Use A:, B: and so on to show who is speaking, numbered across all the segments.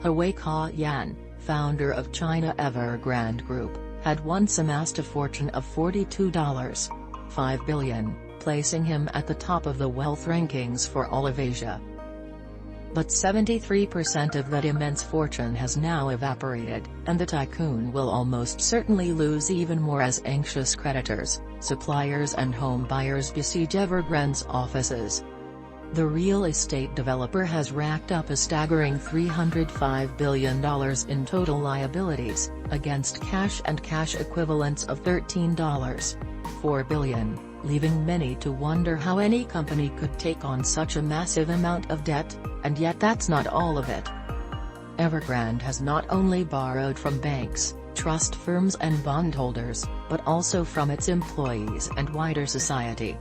A: Hui Ka Yan, founder of China Evergrande Group, had once amassed a fortune of $42.5 billion, placing him at the top of the wealth rankings for all of Asia. But 73% of that immense fortune has now evaporated, and the tycoon will almost certainly lose even more as anxious creditors, suppliers and home buyers besiege Evergrande's offices. The real estate developer has racked up a staggering $305 billion in total liabilities, against cash and cash equivalents of $13.4 billion, leaving many to wonder how any company could take on such a massive amount of debt, and yet that's not all of it. Evergrande has not only borrowed from banks, trust firms and bondholders, but also from its employees and wider society.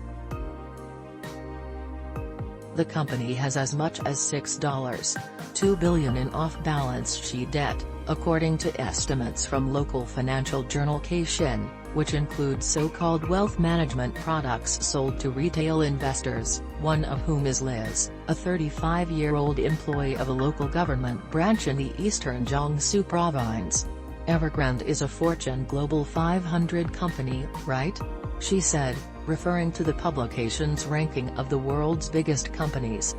A: The company has as much as $6.2 billion in off-balance sheet debt, according to estimates from local financial journal Caixin, which includes so-called wealth management products sold to retail investors, one of whom is Liz, a 35-year-old employee of a local government branch in the eastern Jiangsu province. Evergrande is a Fortune Global 500 company, right? She said, referring to the publication's ranking of the world's biggest companies.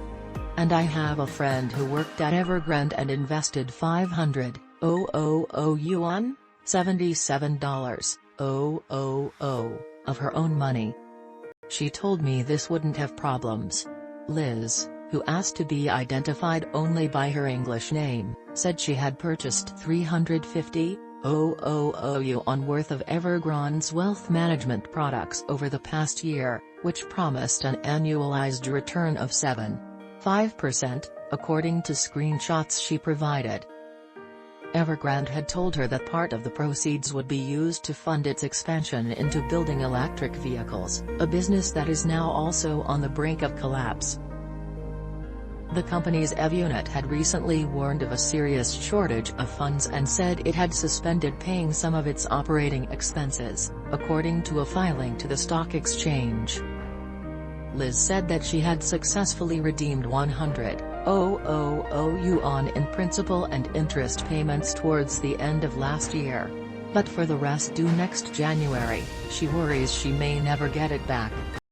A: And I have a friend who worked at Evergrande and invested 500,000 yuan, $77,000, of her own money. She told me this wouldn't have problems. Liz, who asked to be identified only by her English name, said she had purchased 350,000 yuan worth of Evergrande's wealth management products over the past year, which promised an annualized return of 7.5%, according to screenshots she provided. Evergrande had told her that part of the proceeds would be used to fund its expansion into building electric vehicles, a business that is now also on the brink of collapse. The company's EV unit had recently warned of a serious shortage of funds and said it had suspended paying some of its operating expenses, according to a filing to the stock exchange. Liz said that she had successfully redeemed 100,000 yuan in principal and interest payments towards the end of last year. But for the rest due next January, she worries she may never get it back.